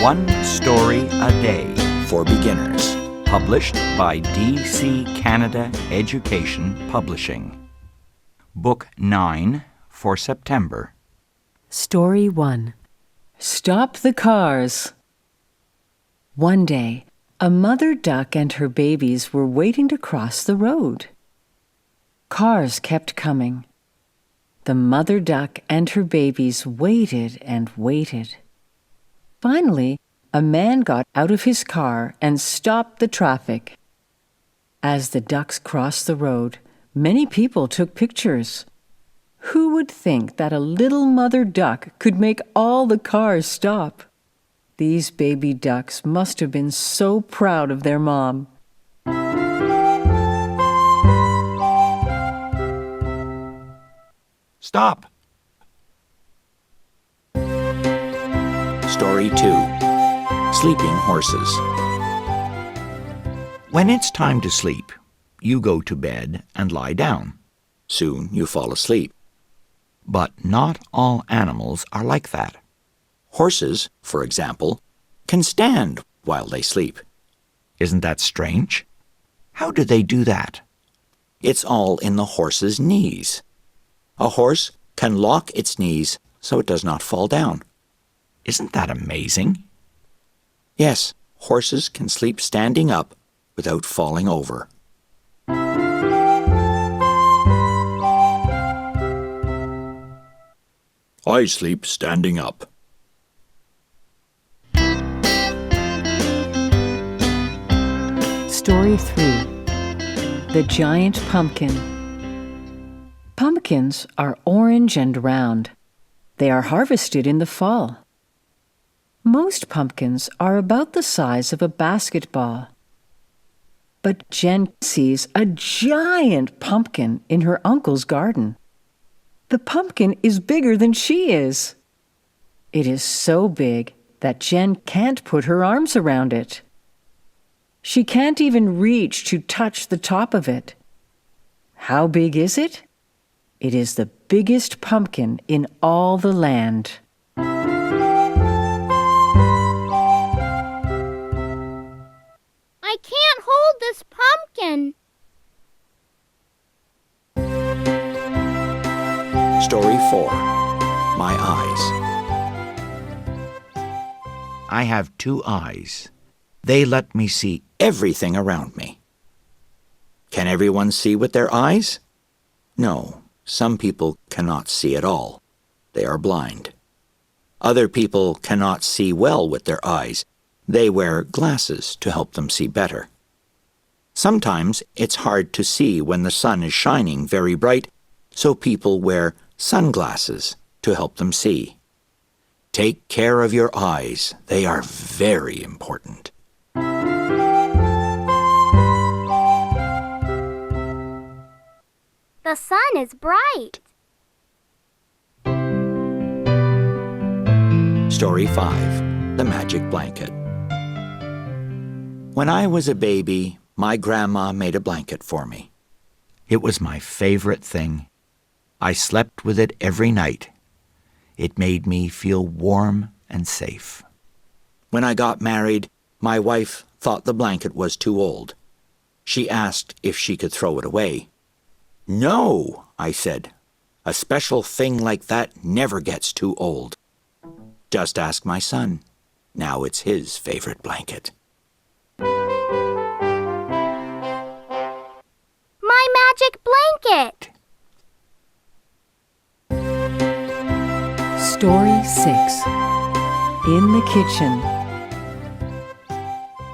One story a day. For beginners. Published by DC Canada Education Publishing. Book 9 for September. Story 1. Stop the Cars. One day, a mother duck and her babies were waiting to cross the road. Cars kept coming. The mother duck and her babies waited and waited. Finally, a man got out of his car and stopped the traffic. As the ducks crossed the road, many people took pictures. Who would think that a little mother duck could make all the cars stop? These baby ducks must have been so proud of their mom. Stop! Story 2. Sleeping Horses. When it's time to sleep, you go to bed and lie down. Soon you fall asleep. But not all animals are like that. Horses, for example, can stand while they sleep. Isn't that strange? How do they do that? It's all in the horse's knees. A horse can lock its knees so it does not fall down. Isn't that amazing? Yes, horses can sleep standing up without falling over. I sleep standing up. Story 3. The Giant Pumpkin. Pumpkins are orange and round. They are harvested in the fall. Most pumpkins are about the size of a basketball. But Jen sees a giant pumpkin in her uncle's garden. The pumpkin is bigger than she is. It is so big that Jen can't put her arms around it. She can't even reach to touch the top of it. How big is it? It is the biggest pumpkin in all the land. I can't hold this pumpkin. Story 4. My Eyes. I have 2 eyes. They let me see Everything around me. Can everyone see with their eyes? No, some people cannot see at all. They are blind. Other people cannot see well with their eyes. They wear glasses to help them see better. Sometimes it's hard to see when the sun is shining very bright, so people wear sunglasses to help them see. Take care of your eyes. They are very important. The sun is bright. Story 5. The Magic Blanket. When I was a baby, my grandma made a blanket for me. It was my favorite thing. I slept with it every night. It made me feel warm and safe. When I got married, my wife thought the blanket was too old. She asked if she could throw it away. No, I said. A special thing like that never gets too old. Just ask my son. Now it's his favorite blanket. My magic blanket. Story 6. In the Kitchen.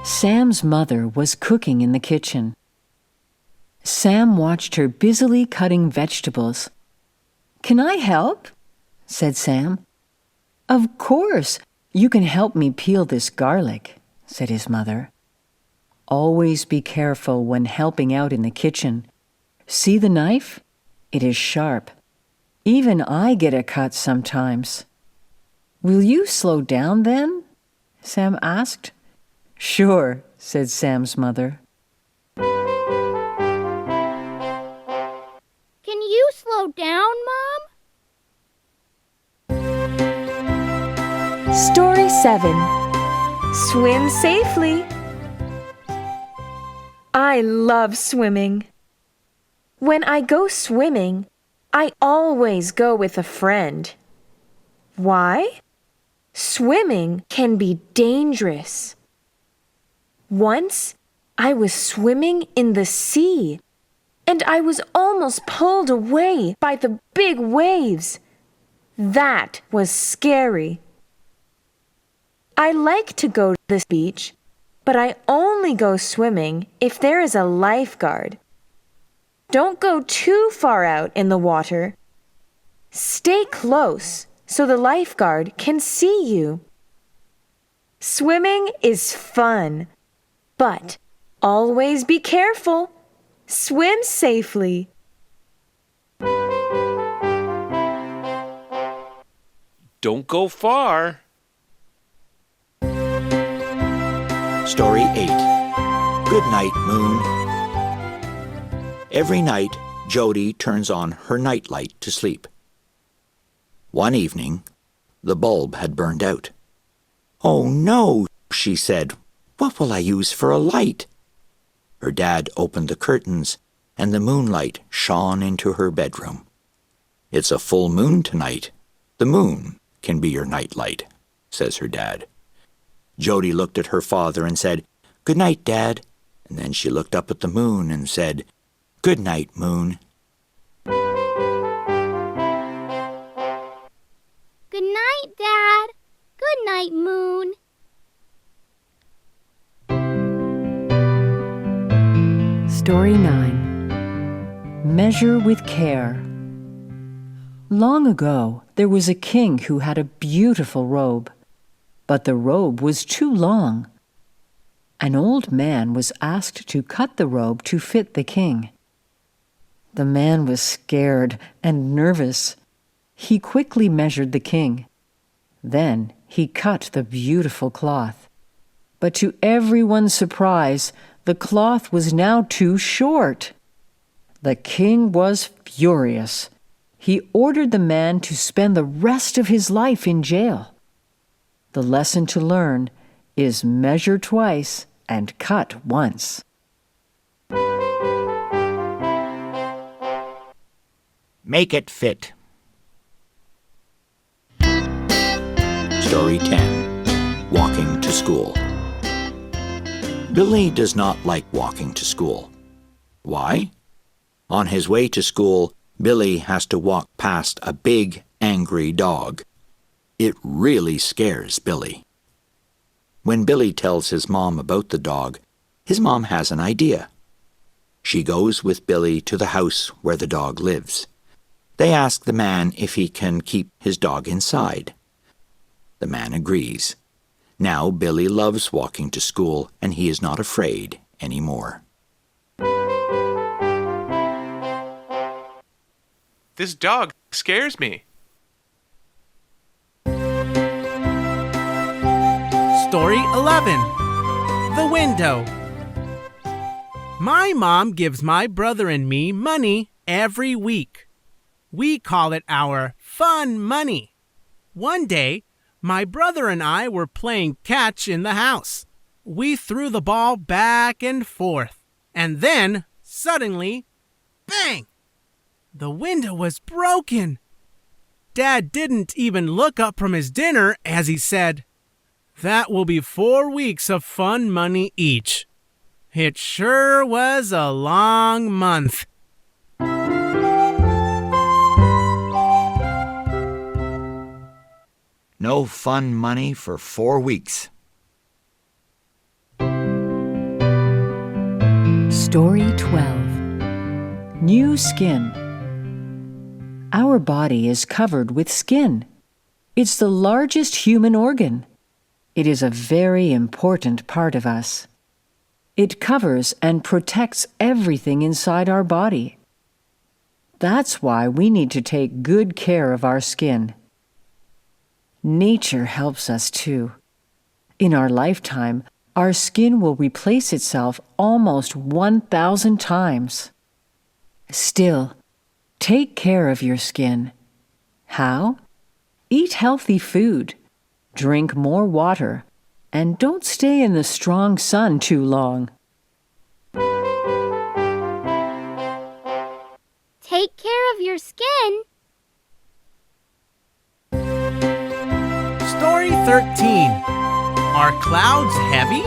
Sam's mother was cooking in the kitchen. Sam watched her busily cutting vegetables. "Can I help?" said Sam. "Of course, you can help me peel this garlic," said his mother. Always be careful when helping out in the kitchen. See the knife? It is sharp. Even I get a cut sometimes. "Will you slow down then?" Sam asked. "Sure," said Sam's mother. Can you slow down, Mom? Story 7. Swim safely. I love swimming. When I go swimming, I always go with a friend. Why? Swimming can be dangerous. Once, I was swimming in the sea, and I was almost pulled away by the big waves. That was scary. I like to go to the beach, but I only go swimming if there is a lifeguard. Don't go too far out in the water. Stay close so the lifeguard can see you. Swimming is fun, but always be careful. Swim safely. Don't go far. Story 8. Good night, Moon. Every night, Jody turns on her nightlight to sleep. One evening, the bulb had burned out. "Oh no," she said. "What will I use for a light?" Her dad opened the curtains, and the moonlight shone into her bedroom. "It's a full moon tonight. The moon can be your nightlight," says her dad. Jody looked at her father and said, "Good night, Dad." And then she looked up at the moon and said, "Good night, Moon." Good night, Dad. Good night, Moon. Story 9. Measure with Care. Long ago, there was a king who had a beautiful robe, but the robe was too long. An old man was asked to cut the robe to fit the king. The man was scared and nervous. He quickly measured the king. Then he cut the beautiful cloth. But to everyone's surprise, the cloth was now too short. The king was furious. He ordered the man to spend the rest of his life in jail. The lesson to learn is measure twice and cut once. Make it fit. Story 10. Walking to School. Billy does not like walking to school. Why? On his way to school, Billy has to walk past a big, angry dog. It really scares Billy. When Billy tells his mom about the dog, his mom has an idea. She goes with Billy to the house where the dog lives. They ask the man if he can keep his dog inside. The man agrees. Now Billy loves walking to school, and he is not afraid anymore. This dog scares me. Story 11. The Window. My mom gives my brother and me money every week. We call it our fun money. One day, my brother and I were playing catch in the house. We threw the ball back and forth, and then, suddenly, bang! The window was broken. Dad didn't even look up from his dinner as he said, "That will be 4 weeks of fun money each." It sure was a long month. No fun money for 4 weeks. Story 12. New Skin. Our body is covered with skin. It's the largest human organ. It is a very important part of us. It covers and protects everything inside our body. That's why we need to take good care of our skin. Nature helps us too. In our lifetime, our skin will replace itself almost 1,000 times. Still, take care of your skin. How? Eat healthy food, drink more water, and don't stay in the strong sun too long. Take care of your skin. Story 13. Are clouds heavy?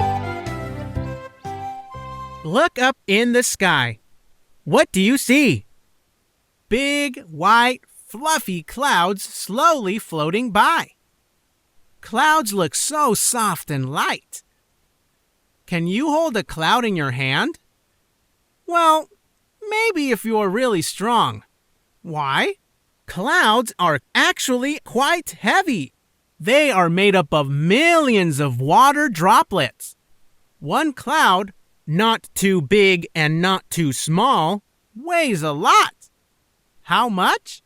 Look up in the sky. What do you see? Big, white, fluffy clouds slowly floating by. Clouds look so soft and light. Can you hold a cloud in your hand? Well, maybe if you're really strong. Why? Clouds are actually quite heavy. They are made up of millions of water droplets. One cloud, not too big and not too small, weighs a lot. How much?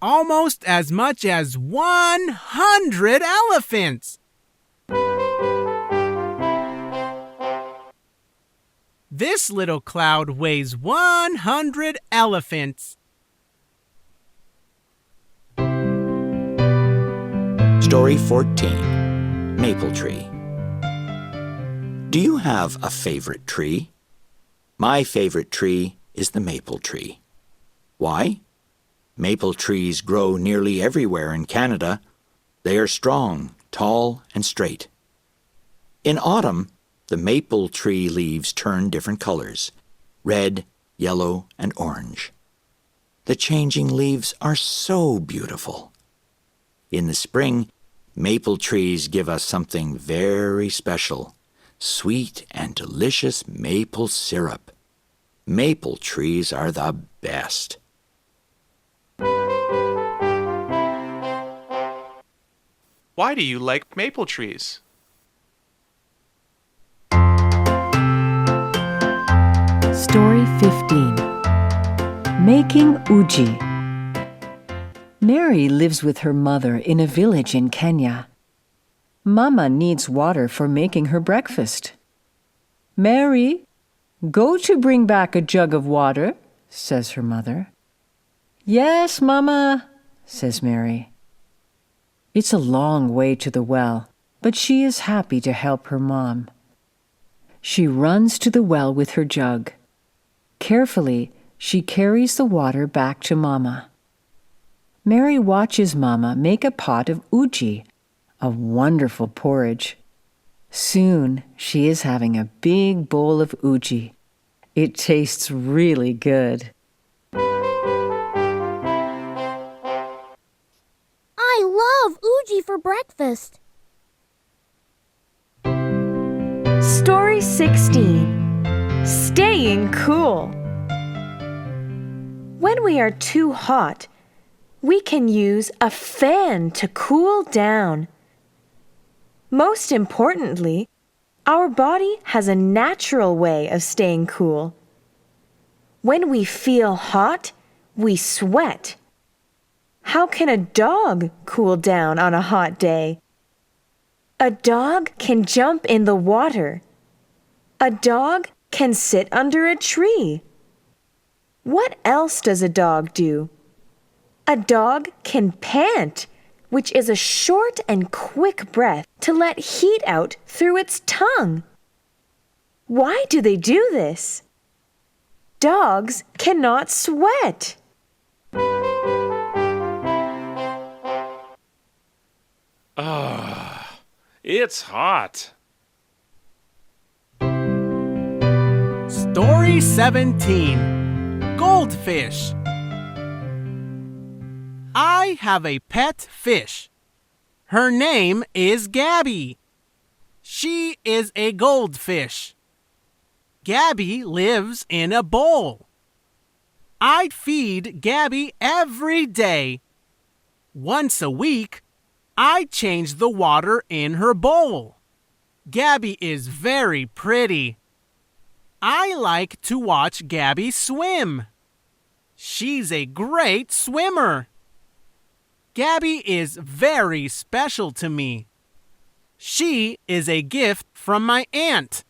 Almost as much as 100 elephants. This little cloud weighs 100 elephants. Story 14. Maple Tree. Do you have a favorite tree? My favorite tree is the maple tree. Why? Maple trees grow nearly everywhere in Canada. They are strong, tall, and straight. In autumn, the maple tree leaves turn different colors: red, yellow, and orange. The changing leaves are so beautiful. In the spring, maple trees give us something very special: sweet and delicious maple syrup. Maple trees are the best. Why do you like maple trees? Story 15. Making uji. Mary lives with her mother in a village in Kenya. Mama needs water for making her breakfast. Mary, go to bring back a jug of water, says her mother. Yes, Mama, says Mary. It's a long way to the well, but she is happy to help her mom. She runs to the well with her jug. Carefully, she carries the water back to Mama. Mary watches Mama make a pot of uji, a wonderful porridge. Soon, she is having a big bowl of uji. It tastes really good. I love uji for breakfast. Story 16. Staying cool. When we are too hot, we can use a fan to cool down. Most importantly, our body has a natural way of staying cool. When we feel hot, we sweat. How can a dog cool down on a hot day? A dog can jump in the water. A dog can sit under a tree. What else does a dog do? A dog can pant, which is a short and quick breath to let heat out through its tongue. Why do they do this? Dogs cannot sweat. It's hot. Story 17. Goldfish. I have a pet fish. Her name is Gabby. She is a goldfish. Gabby lives in a bowl. I feed Gabby every day. Once a week, I change the water in her bowl. Gabby is very pretty. I like to watch Gabby swim. She's a great swimmer. Gabby is very special to me. She is a gift from my aunt.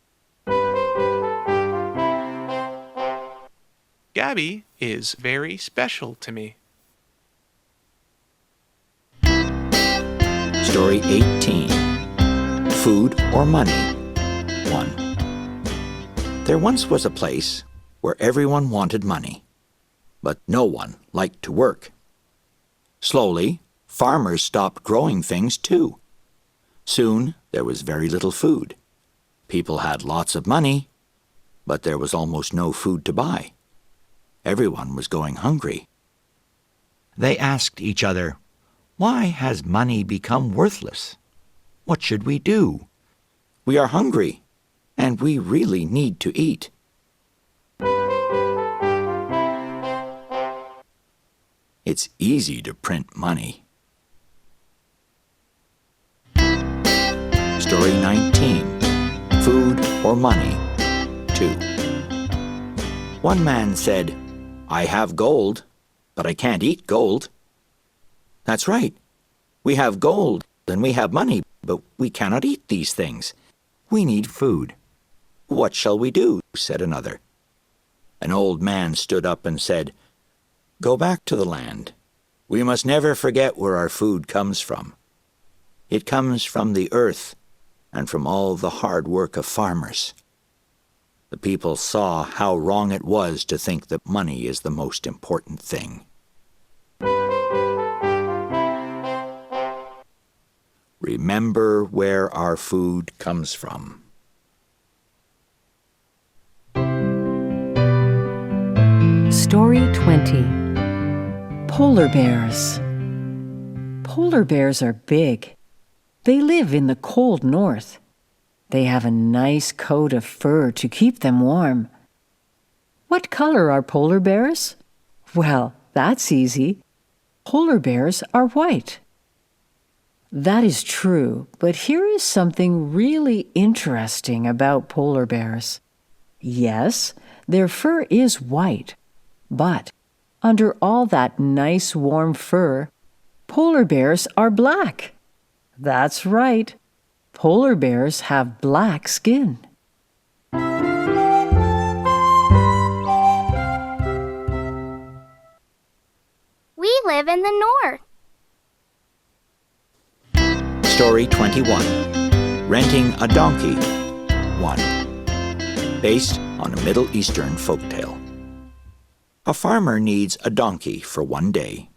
Gabby is very special to me. Story 18. Food or money? 1. There once was a place where everyone wanted money, but no one liked to work. Slowly, farmers stopped growing things too. Soon, there was very little food. People had lots of money, but there was almost no food to buy. Everyone was going hungry. They asked each other, "Why has money become worthless? What should we do? We are hungry, and we really need to eat." It's easy to print money. Story 19. Food or money? 2. One man said, "I have gold, but I can't eat gold." "That's right. We have gold and we have money, but we cannot eat these things. We need food." "What shall we do?" said another. An old man stood up and said, "Go back to the land. We must never forget where our food comes from. It comes from the earth and from all the hard work of farmers." The people saw how wrong it was to think that money is the most important thing. Remember where our food comes from. Story 20. Polar bears. Polar bears are big. They live in the cold north. They have a nice coat of fur to keep them warm. What color are polar bears? Well, that's easy. Polar bears are white. That is true, but here is something really interesting about polar bears. Yes, their fur is white, but under all that nice warm fur, polar bears are black. That's right. Polar bears have black skin. We live in the north. Story 21. Renting a Donkey. 1. Based on a Middle Eastern folktale. A farmer needs a donkey for one day.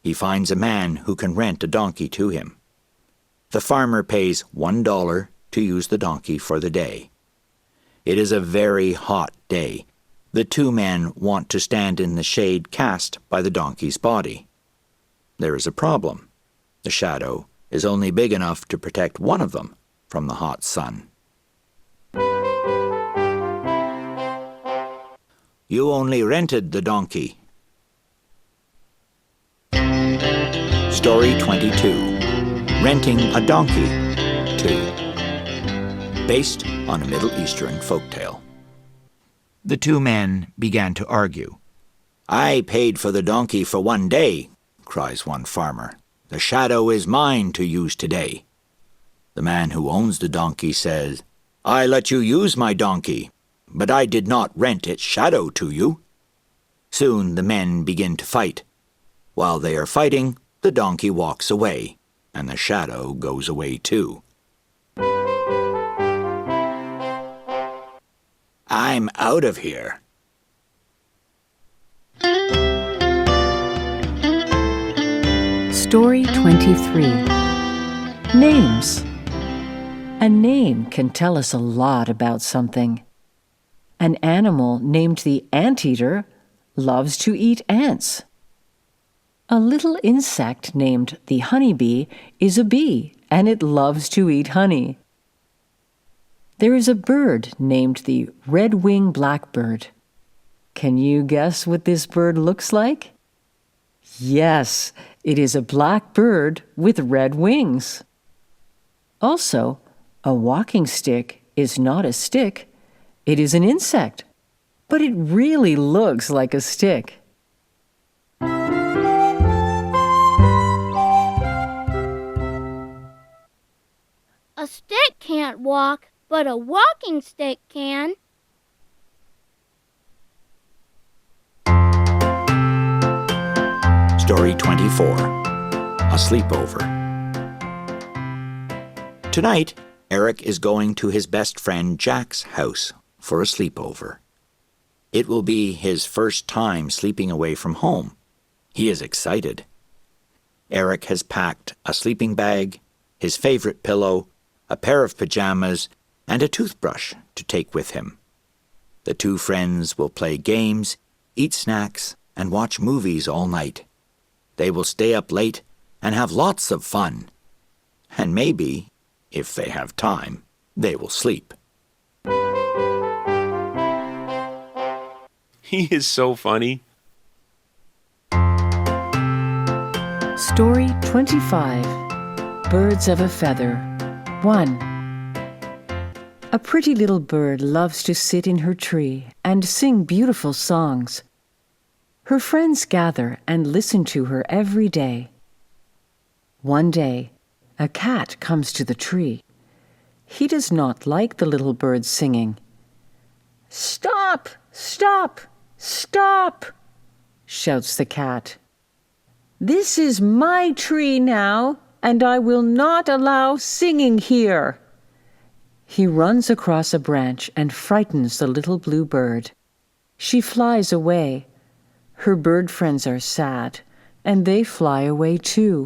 He finds a man who can rent a donkey to him. The farmer pays $1 to use the donkey for the day. It is a very hot day. The two men want to stand in the shade cast by the donkey's body. There is a problem. The shadow is only big enough to protect one of them from the hot sun. You only rented the donkey. Story 22. Renting a Donkey. 2. Based on a Middle Eastern folktale. The two men began to argue. "I paid for the donkey for one day," cries one farmer. "The shadow is mine to use today." The man who owns the donkey says, "I let you use my donkey, but I did not rent its shadow to you." Soon the men begin to fight. While they are fighting, the donkey walks away, and the shadow goes away too. "I'm out of here." Story 23. Names. A name can tell us a lot about something. An animal named the anteater loves to eat ants. A little insect named the honeybee is a bee, and it loves to eat honey. There is a bird named the red-winged blackbird. Can you guess what this bird looks like? Yes, it is a black bird with red wings. Also, a walking stick is not a stick. It is an insect, but it really looks like a stick. A stick can't walk, but a walking stick can. Story 24. A Sleepover. Tonight, Eric is going to his best friend Jack's house for a sleepover. It will be his first time sleeping away from home. He is excited. Eric has packed a sleeping bag, his favorite pillow, a pair of pajamas, and a toothbrush to take with him. The two friends will play games, eat snacks, and watch movies all night. They will stay up late and have lots of fun. And maybe, if they have time, they will sleep. He is so funny. Story 25. Birds of a Feather. 1. A pretty little bird loves to sit in her tree and sing beautiful songs. Her friends gather and listen to her every day. One day, a cat comes to the tree. He does not like the little bird singing. "Stop! Stop! Stop!" shouts the cat. "This is my tree now, and I will not allow singing here." He runs across a branch and frightens the little blue bird. She flies away. Her bird friends are sad, and they fly away too.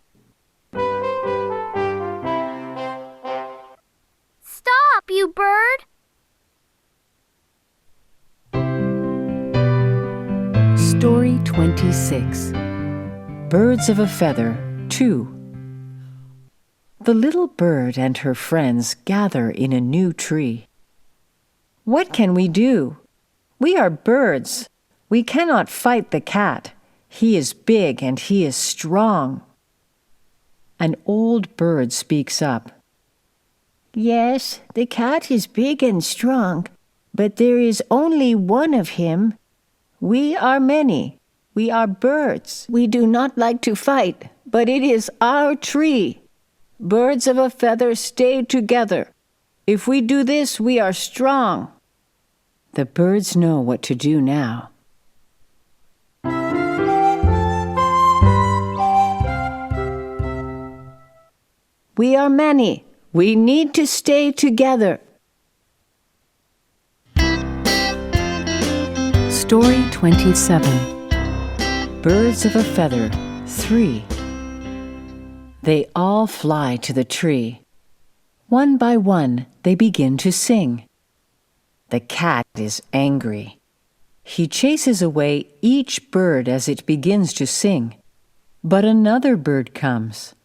Stop, you bird! Story 26. Birds of a Feather. 2. The little bird and her friends gather in a new tree. "What can we do? We are birds. We cannot fight the cat. He is big and he is strong." An old bird speaks up. "Yes, the cat is big and strong, but there is only one of him. We are many. We are birds. We do not like to fight, but it is our tree. Birds of a feather stay together. If we do this, we are strong." The birds know what to do now. We are many. We need to stay together. Story 27. Birds of a Feather. 3. They all fly to the tree. One by one, they begin to sing. The cat is angry. He chases away each bird as it begins to sing. But another bird comes.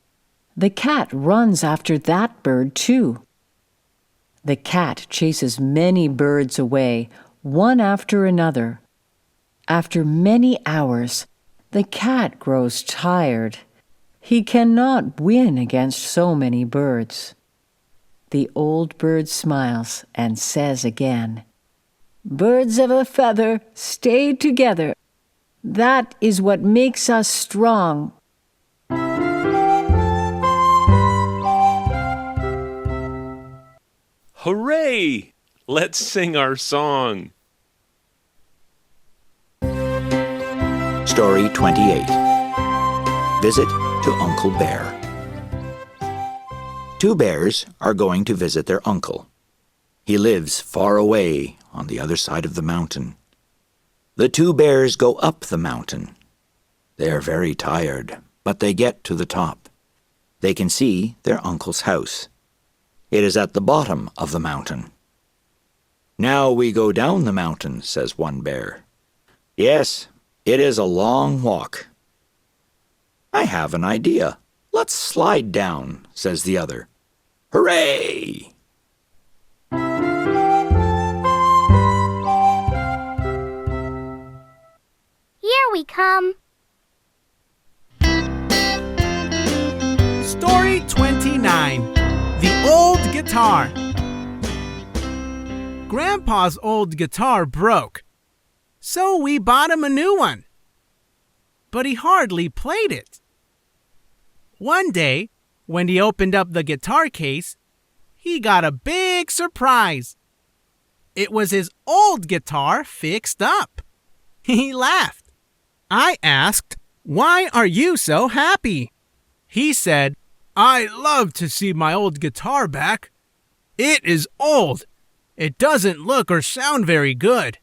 The cat runs after that bird too. The cat chases many birds away, one after another. After many hours, the cat grows tired. He cannot win against so many birds. The old bird smiles and says again, "Birds of a feather, stay together. That is what makes us strong." Hooray! Let's sing our song. Story 28. Visit to Uncle Bear. Two bears are going to visit their uncle. He lives far away on the other side of the mountain. The two bears go up the mountain. They are very tired, but they get to the top. They can see their uncle's house. It is at the bottom of the mountain. "Now we go down the mountain," says one bear. "Yes, it is a long walk." "I have an idea. Let's slide down," says the other. "Hooray!" Here we come. Story 29. The Old Guitar. Grandpa's old guitar broke, so we bought him a new one. But he hardly played it. One day, when he opened up the guitar case, he got a big surprise. It was his old guitar fixed up. He laughed. I asked, "Why are you so happy?" He said, "I love to see my old guitar back. It is old. It doesn't look or sound very good.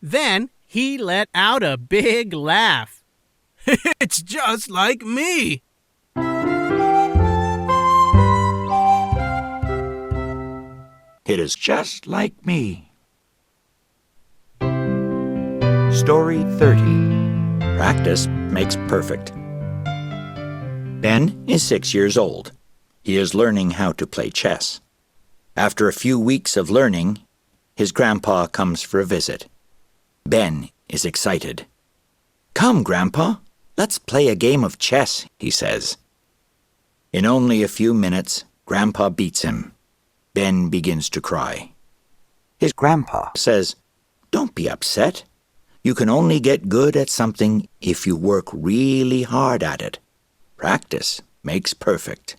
Then he let out a big laugh. It's just like me. It is just like me. Story 30. Practice makes perfect. Ben is 6 years old. He is learning how to play chess. After a few weeks of learning, his grandpa comes for a visit. Ben is excited. "Come, Grandpa, let's play a game of chess," he says. In only a few minutes, Grandpa beats him. Ben begins to cry. His grandpa says, "Don't be upset. You can only get good at something if you work really hard at it. Practice makes perfect."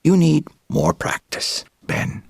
You need more practice, Ben.